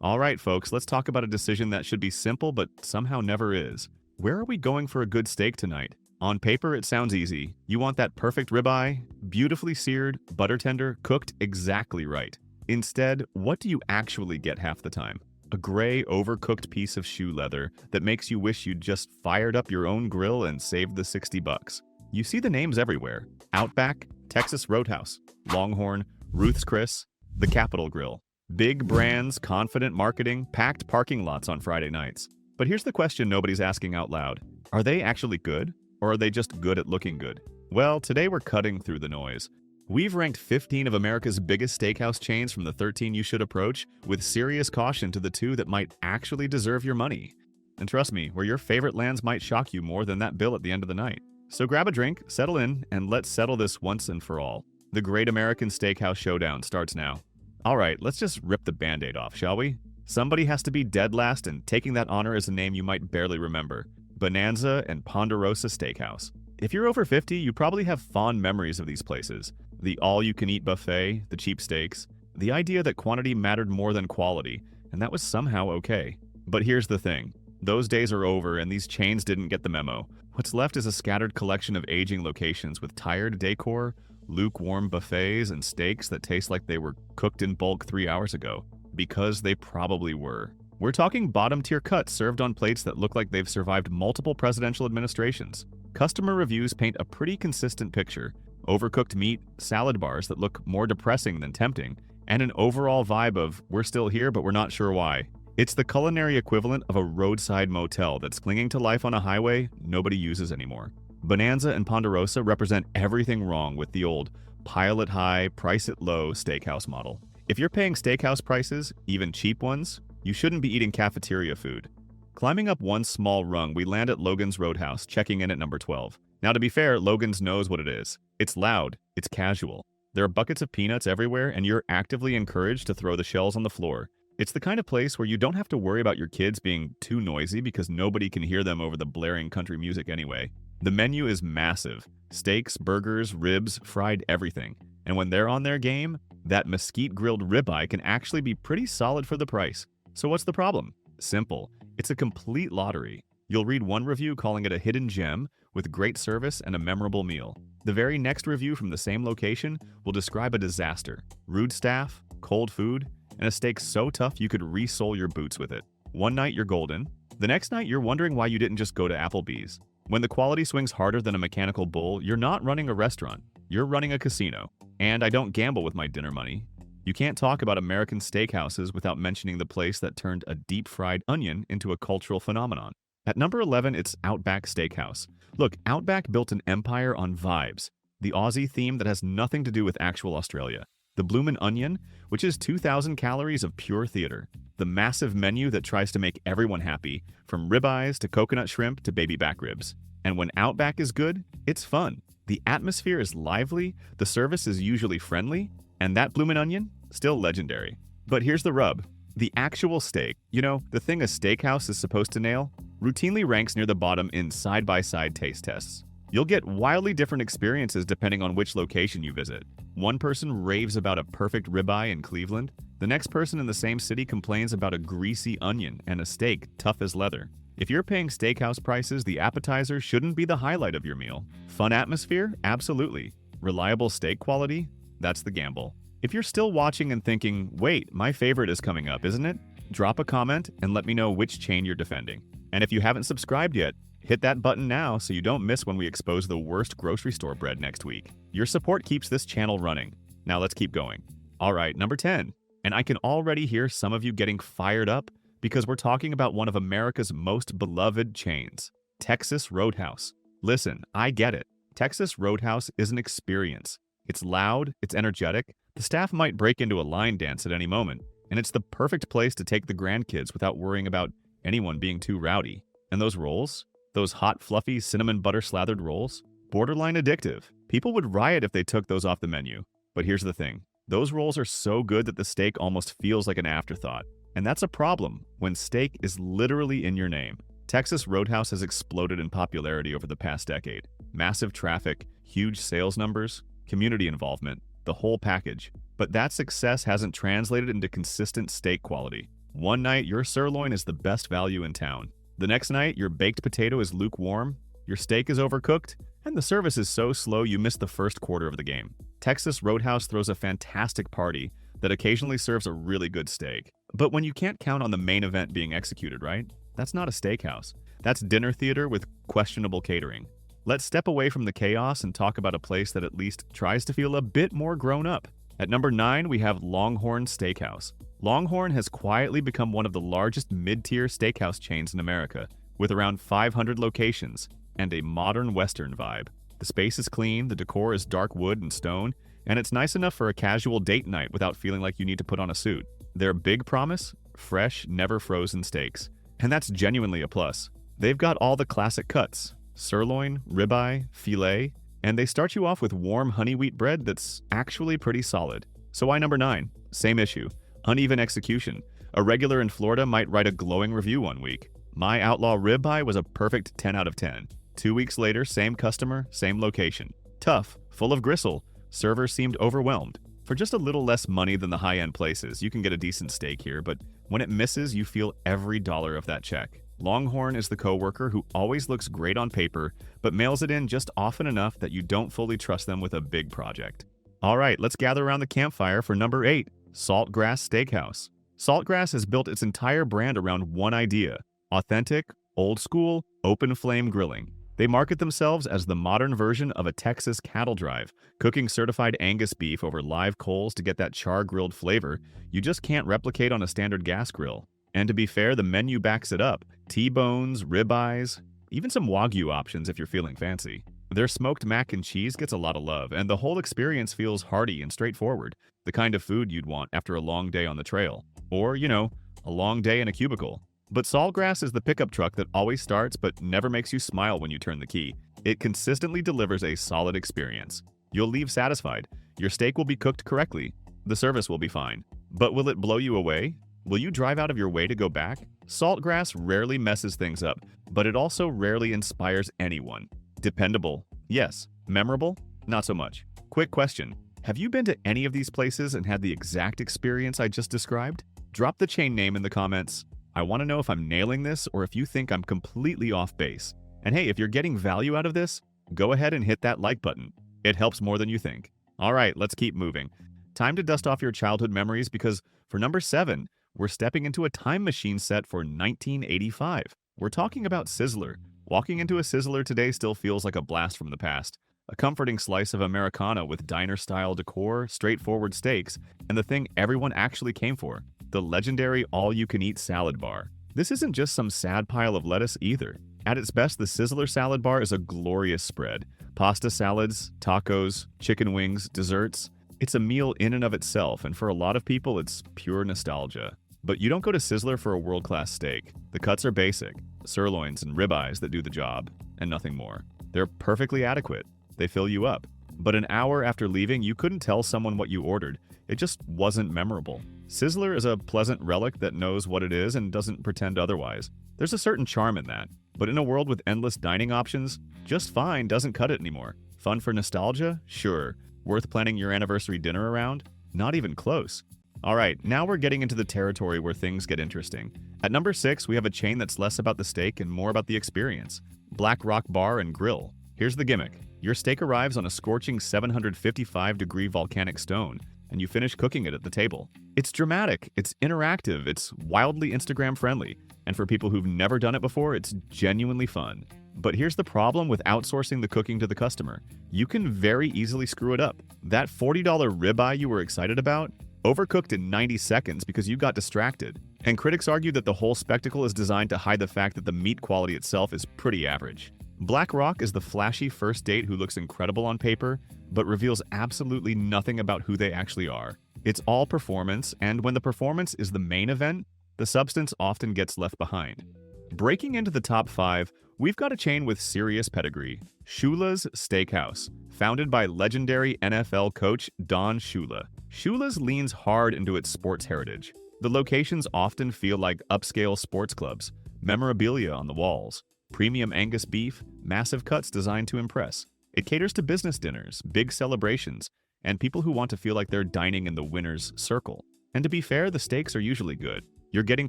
All right, folks, let's talk about a decision that should be simple but somehow never is. Where are we going for a good steak tonight? On paper, it sounds easy. You want that perfect ribeye, beautifully seared, butter tender, cooked exactly right. Instead, what do you actually get half the time? A gray, overcooked piece of shoe leather that makes you wish you'd just fired up your own grill and saved the 60 bucks. You see the names everywhere: Outback, Texas Roadhouse, LongHorn, Ruth's Chris, the Capitol Grill. Big brands, confident marketing, packed parking lots on Friday nights. But here's the question nobody's asking out loud. Are they actually good? Or are they just good at looking good? Well, today we're cutting through the noise. We've ranked 15 of America's biggest steakhouse chains from the 13 you should approach, with serious caution to the 2 that might actually deserve your money. And trust me, where your favorite lands might shock you more than that bill at the end of the night. So grab a drink, settle in, and let's settle this once and for all. The Great American Steakhouse Showdown starts now. Alright, let's just rip the band-aid off, shall we? Somebody has to be dead last, and taking that honor is a name you might barely remember: Bonanza and Ponderosa Steakhouse. If you're over 50, you probably have fond memories of these places. The all-you-can-eat buffet, the cheap steaks, the idea that quantity mattered more than quality, and that was somehow okay. But here's the thing. Those days are over, and these chains didn't get the memo. What's left is a scattered collection of aging locations with tired decor, lukewarm buffets, and steaks that taste like they were cooked in bulk 3 hours ago. Because they probably were. We're talking bottom-tier cuts served on plates that look like they've survived multiple presidential administrations. Customer reviews paint a pretty consistent picture: overcooked meat, salad bars that look more depressing than tempting, and an overall vibe of "we're still here, but we're not sure why." It's the culinary equivalent of a roadside motel that's clinging to life on a highway nobody uses anymore. Bonanza and Ponderosa represent everything wrong with the old pile it high, price it low steakhouse model. If you're paying steakhouse prices, even cheap ones, you shouldn't be eating cafeteria food. Climbing up one small rung, we land at Logan's Roadhouse, checking in at number 12. Now, to be fair, Logan's knows what it is. It's loud, it's casual. There are buckets of peanuts everywhere, and you're actively encouraged to throw the shells on the floor. It's the kind of place where you don't have to worry about your kids being too noisy because nobody can hear them over the blaring country music anyway. The menu is massive: steaks, burgers, ribs, fried everything. And when they're on their game, that mesquite-grilled ribeye can actually be pretty solid for the price. So what's the problem? Simple. It's a complete lottery. You'll read one review calling it a hidden gem with great service and a memorable meal. The very next review from the same location will describe a disaster: rude staff, cold food, and a steak so tough you could re-sole your boots with it. One night you're golden. The next night you're wondering why you didn't just go to Applebee's. When the quality swings harder than a mechanical bull, you're not running a restaurant. You're running a casino. And I don't gamble with my dinner money. You can't talk about American steakhouses without mentioning the place that turned a deep-fried onion into a cultural phenomenon. At number 11, it's Outback Steakhouse. Look, Outback built an empire on vibes, the Aussie theme that has nothing to do with actual Australia. The bloomin' onion, which is 2,000 calories of pure theater. The massive menu that tries to make everyone happy, from ribeyes to coconut shrimp to baby back ribs. And when Outback is good, it's fun. The atmosphere is lively, the service is usually friendly, and that bloomin' onion, still legendary. But here's the rub. The actual steak, the thing a steakhouse is supposed to nail, routinely ranks near the bottom in side-by-side taste tests. You'll get wildly different experiences depending on which location you visit. One person raves about a perfect ribeye in Cleveland. The next person in the same city complains about a greasy onion and a steak tough as leather. If you're paying steakhouse prices, the appetizer shouldn't be the highlight of your meal. Fun atmosphere? Absolutely. Reliable steak quality? That's the gamble. If you're still watching and thinking, wait, my favorite is coming up, isn't it? Drop a comment and let me know which chain you're defending. And if you haven't subscribed yet, hit that button now so you don't miss when we expose the worst grocery store bread next week. Your support keeps this channel running. Now let's keep going. Alright, number 10. And I can already hear some of you getting fired up because we're talking about one of America's most beloved chains, Texas Roadhouse. Listen, I get it. Texas Roadhouse is an experience. It's loud, it's energetic, the staff might break into a line dance at any moment, and it's the perfect place to take the grandkids without worrying about anyone being too rowdy. And those rolls? Those hot, fluffy, cinnamon butter slathered rolls? Borderline addictive. People would riot if they took those off the menu. But here's the thing. Those rolls are so good that the steak almost feels like an afterthought. And that's a problem when steak is literally in your name. Texas Roadhouse has exploded in popularity over the past decade. Massive traffic, huge sales numbers, community involvement, the whole package. But that success hasn't translated into consistent steak quality. One night, your sirloin is the best value in town. The next night, your baked potato is lukewarm, your steak is overcooked, and the service is so slow you miss the first quarter of the game. Texas Roadhouse throws a fantastic party that occasionally serves a really good steak. But when you can't count on the main event being executed, right? That's not a steakhouse. That's dinner theater with questionable catering. Let's step away from the chaos and talk about a place that at least tries to feel a bit more grown up. At number 9, we have LongHorn Steakhouse. LongHorn has quietly become one of the largest mid-tier steakhouse chains in America, with around 500 locations and a modern Western vibe. The space is clean, the decor is dark wood and stone, and it's nice enough for a casual date night without feeling like you need to put on a suit. Their big promise? Fresh, never frozen steaks. And that's genuinely a plus. They've got all the classic cuts: sirloin, ribeye, filet, and they start you off with warm honey wheat bread that's actually pretty solid. So why number 9? Same issue. Uneven execution. A regular in Florida might write a glowing review one week. My outlaw ribeye was a perfect 10 out of 10. 2 weeks later, same customer, same location. Tough, full of gristle. Server seemed overwhelmed. For just a little less money than the high-end places, you can get a decent steak here, but when it misses, you feel every dollar of that check. LongHorn is the coworker who always looks great on paper, but mails it in just often enough that you don't fully trust them with a big project. All right, let's gather around the campfire for number 8, Saltgrass Steakhouse. Saltgrass has built its entire brand around one idea: authentic, old school, open flame grilling. They market themselves as the modern version of a Texas cattle drive, cooking certified Angus beef over live coals to get that char-grilled flavor you just can't replicate on a standard gas grill. And to be fair, the menu backs it up: T-bones, ribeyes, even some Wagyu options if you're feeling fancy. Their smoked mac and cheese gets a lot of love, and the whole experience feels hearty and straightforward, the kind of food you'd want after a long day on the trail. Or, a long day in a cubicle. But Saltgrass is the pickup truck that always starts but never makes you smile when you turn the key. It consistently delivers a solid experience. You'll leave satisfied. Your steak will be cooked correctly. The service will be fine. But will it blow you away? Will you drive out of your way to go back? Saltgrass rarely messes things up, but it also rarely inspires anyone. Dependable? Yes. Memorable? Not so much. Quick question. Have you been to any of these places and had the exact experience I just described? Drop the chain name in the comments. I want to know if I'm nailing this or if you think I'm completely off base. And hey, if you're getting value out of this, go ahead and hit that like button. It helps more than you think. All right, let's keep moving. Time to dust off your childhood memories because for number 7, we're stepping into a time machine set for 1985. We're talking about Sizzler. Walking into a Sizzler today still feels like a blast from the past. A comforting slice of Americana with diner-style decor, straightforward steaks, and the thing everyone actually came for: the legendary all-you-can-eat salad bar. This isn't just some sad pile of lettuce either. At its best, the Sizzler salad bar is a glorious spread. Pasta salads, tacos, chicken wings, desserts. It's a meal in and of itself, and for a lot of people, it's pure nostalgia. But you don't go to Sizzler for a world-class steak. The cuts are basic: sirloins and ribeyes that do the job, and nothing more. They're perfectly adequate. They fill you up. But an hour after leaving, you couldn't tell someone what you ordered. It just wasn't memorable. Sizzler is a pleasant relic that knows what it is and doesn't pretend otherwise. There's a certain charm in that. But in a world with endless dining options, just fine doesn't cut it anymore. Fun for nostalgia? Sure. Worth planning your anniversary dinner around? Not even close. All right, now we're getting into the territory where things get interesting. At number 6, we have a chain that's less about the steak and more about the experience: Black Rock Bar and Grill. Here's the gimmick. Your steak arrives on a scorching 755-degree volcanic stone, and you finish cooking it at the table. It's dramatic, it's interactive, it's wildly Instagram-friendly, and for people who've never done it before, it's genuinely fun. But here's the problem with outsourcing the cooking to the customer. You can very easily screw it up. That $40 ribeye you were excited about, overcooked in 90 seconds because you got distracted. And critics argue that the whole spectacle is designed to hide the fact that the meat quality itself is pretty average. Black Rock is the flashy first date who looks incredible on paper, but reveals absolutely nothing about who they actually are. It's all performance, and when the performance is the main event, the substance often gets left behind. Breaking into the top 5, we've got a chain with serious pedigree: Shula's Steakhouse, founded by legendary NFL coach Don Shula. Shula's leans hard into its sports heritage. The locations often feel like upscale sports clubs: memorabilia on the walls, premium Angus beef, massive cuts designed to impress. It caters to business dinners, big celebrations, and people who want to feel like they're dining in the winner's circle. And to be fair, the steaks are usually good. You're getting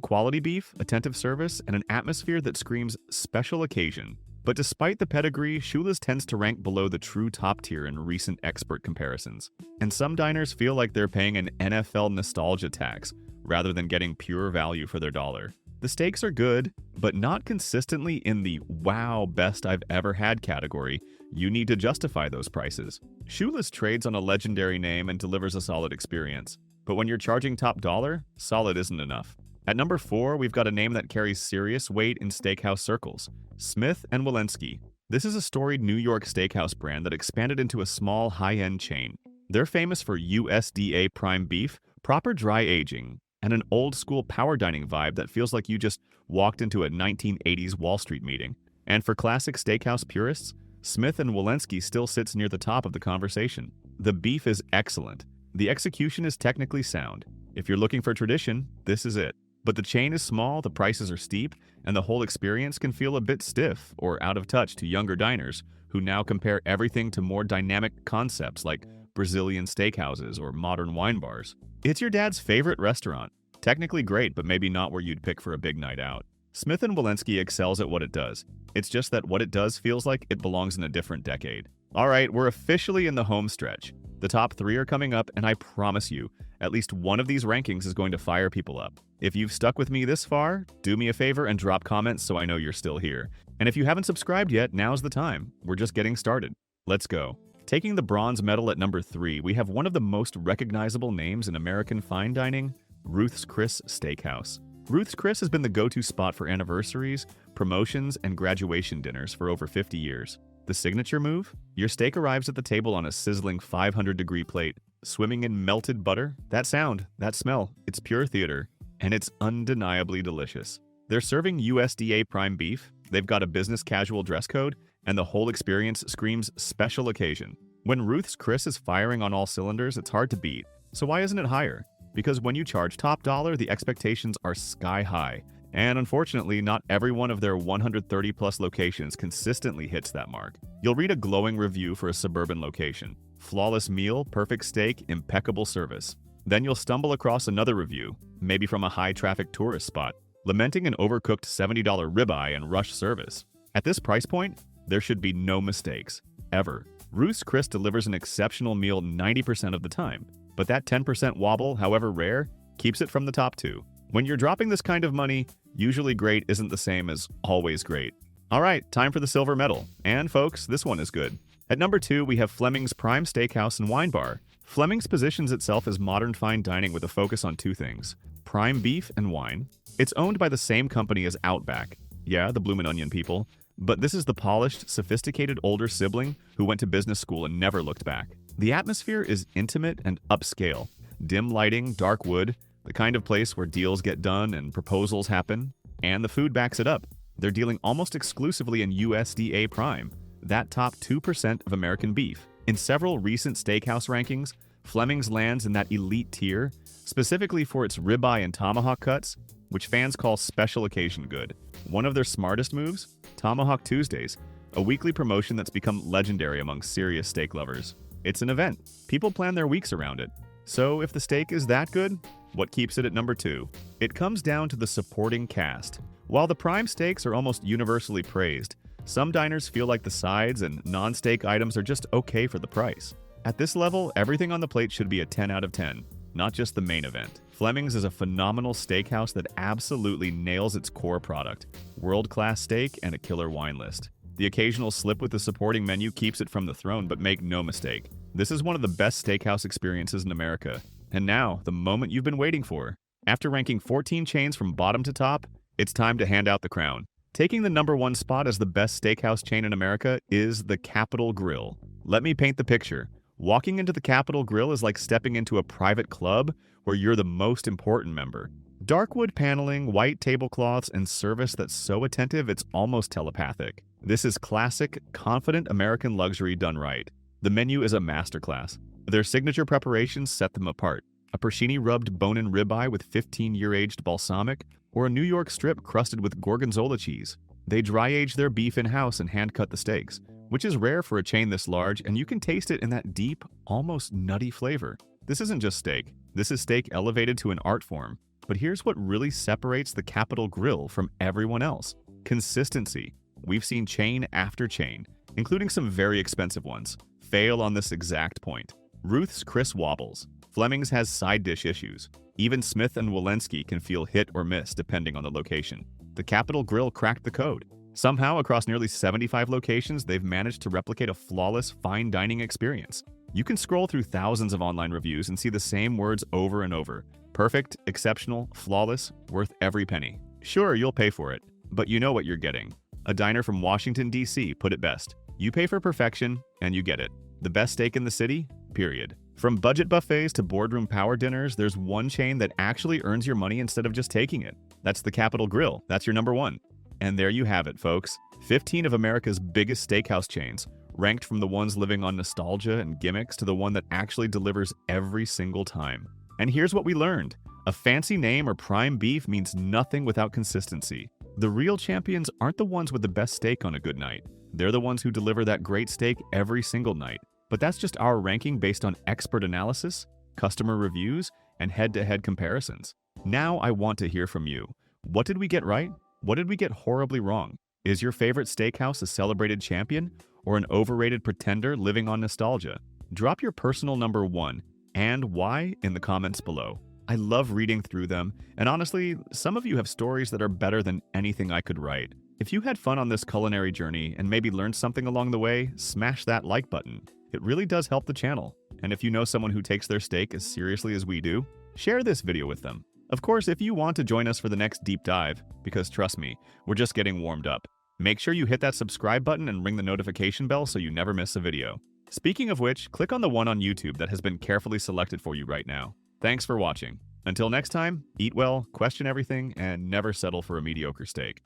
quality beef, attentive service, and an atmosphere that screams special occasion. But despite the pedigree, Shula's tends to rank below the true top tier in recent expert comparisons. And some diners feel like they're paying an NFL nostalgia tax, rather than getting pure value for their dollar. The steaks are good, but not consistently in the wow, best I've ever had category. You need to justify those prices. Shula's trades on a legendary name and delivers a solid experience. But when you're charging top dollar, solid isn't enough. At number 4, we've got a name that carries serious weight in steakhouse circles, Smith & Wollensky. This is a storied New York steakhouse brand that expanded into a small, high-end chain. They're famous for USDA prime beef, proper dry aging, and an old-school power dining vibe that feels like you just walked into a 1980s Wall Street meeting. And for classic steakhouse purists, Smith & Wollensky still sits near the top of the conversation. The beef is excellent. The execution is technically sound. If you're looking for tradition, this is it. But the chain is small, the prices are steep, and the whole experience can feel a bit stiff or out of touch to younger diners who now compare everything to more dynamic concepts like Brazilian steakhouses or modern wine bars. It's your dad's favorite restaurant. Technically great, but maybe not where you'd pick for a big night out. Smith & Wollensky excels at what it does. It's just that what it does feels like it belongs in a different decade. All right, we're officially in the home stretch. The top 3 are coming up, and I promise you, at least one of these rankings is going to fire people up. If you've stuck with me this far, do me a favor and drop comments so I know you're still here. And if you haven't subscribed yet, now's the time. We're just getting started. Let's go. Taking the bronze medal at number 3, we have one of the most recognizable names in American fine dining, Ruth's Chris Steakhouse. Ruth's Chris has been the go-to spot for anniversaries, promotions, and graduation dinners for over 50 years. The signature move? Your steak arrives at the table on a sizzling 500-degree plate, swimming in melted butter. That sound, that smell, it's pure theater, and it's undeniably delicious. They're serving USDA prime beef, they've got a business casual dress code, and the whole experience screams special occasion. When Ruth's Chris is firing on all cylinders, it's hard to beat. So why isn't it higher? Because when you charge top dollar, the expectations are sky high. And unfortunately, not every one of their 130-plus locations consistently hits that mark. You'll read a glowing review for a suburban location. Flawless meal, perfect steak, impeccable service. Then you'll stumble across another review, maybe from a high-traffic tourist spot, lamenting an overcooked $70 ribeye and rush service. At this price point, there should be no mistakes, ever. Ruth's Chris delivers an exceptional meal 90% of the time, but that 10% wobble, however rare, keeps it from the top 2. When you're dropping this kind of money, usually great isn't the same as always great. All right, time for the silver medal. And folks, this one is good. At number 2, we have Fleming's Prime Steakhouse and Wine Bar. Fleming's positions itself as modern fine dining with a focus on 2 things: prime beef and wine. It's owned by the same company as Outback. Yeah, the bloomin' onion people. But this is the polished, sophisticated older sibling who went to business school and never looked back. The atmosphere is intimate and upscale. Dim lighting, dark wood, the kind of place where deals get done and proposals happen. And the food backs it up. They're dealing almost exclusively in USDA prime, that top 2% of American beef. In several recent steakhouse rankings, Fleming's lands in that elite tier, specifically for its ribeye and tomahawk cuts, which fans call special occasion good. One of their smartest moves? Tomahawk Tuesdays, a weekly promotion that's become legendary among serious steak lovers. It's an event. People plan their weeks around it. So if the steak is that good, what keeps it at number 2? It comes down to the supporting cast. While the prime steaks are almost universally praised, some diners feel like the sides and non-steak items are just okay for the price. At this level, everything on the plate should be a 10 out of 10, not just the main event. Fleming's is a phenomenal steakhouse that absolutely nails its core product: world-class steak and a killer wine list. The occasional slip with the supporting menu keeps it from the throne, but make no mistake, this is one of the best steakhouse experiences in America. And now, the moment you've been waiting for. After ranking 14 chains from bottom to top, it's time to hand out the crown. Taking the number 1 spot as the best steakhouse chain in America is the Capitol Grill. Let me paint the picture. Walking into the Capitol Grill is like stepping into a private club where you're the most important member. Dark wood paneling, white tablecloths, and service that's so attentive it's almost telepathic. This is classic, confident American luxury done right. The menu is a masterclass. Their signature preparations set them apart. A Pershini-rubbed bone-in ribeye with 15-year-aged balsamic, or a New York strip crusted with gorgonzola cheese. They dry-age their beef in-house and hand-cut the steaks, which is rare for a chain this large, and you can taste it in that deep, almost nutty flavor. This isn't just steak. This is steak elevated to an art form. But here's what really separates the Capital Grille from everyone else: consistency. We've seen chain after chain, including some very expensive ones, fail on this exact point. Ruth's Chris wobbles. Fleming's has side dish issues. Even Smith and Walensky can feel hit or miss depending on the location. The Capital Grille cracked the code. Somehow, across nearly 75 locations, they've managed to replicate a flawless fine dining experience. You can scroll through thousands of online reviews and see the same words over and over. Perfect, exceptional, flawless, worth every penny. Sure, you'll pay for it, but you know what you're getting. A diner from Washington, D.C. put it best. You pay for perfection, and you get it. The best steak in the city, period. From budget buffets to boardroom power dinners, there's one chain that actually earns your money instead of just taking it. That's the Capital Grille. That's your number one. And there you have it, folks. 15 of America's biggest steakhouse chains, ranked from the ones living on nostalgia and gimmicks to the one that actually delivers every single time. And here's what we learned. A fancy name or prime beef means nothing without consistency. The real champions aren't the ones with the best steak on a good night. They're the ones who deliver that great steak every single night. But that's just our ranking based on expert analysis, customer reviews, and head-to-head comparisons. Now I want to hear from you. What did we get right? What did we get horribly wrong? Is your favorite steakhouse a celebrated champion or an overrated pretender living on nostalgia? Drop your personal number one and why in the comments below. I love reading through them, and honestly, some of you have stories that are better than anything I could write. If you had fun on this culinary journey and maybe learned something along the way, smash that like button. It really does help the channel. And if you know someone who takes their steak as seriously as we do, share this video with them. Of course, if you want to join us for the next deep dive, because trust me, we're just getting warmed up, make sure you hit that subscribe button and ring the notification bell so you never miss a video. Speaking of which, click on the one on YouTube that has been carefully selected for you right now. Thanks for watching. Until next time, eat well, question everything, and never settle for a mediocre steak.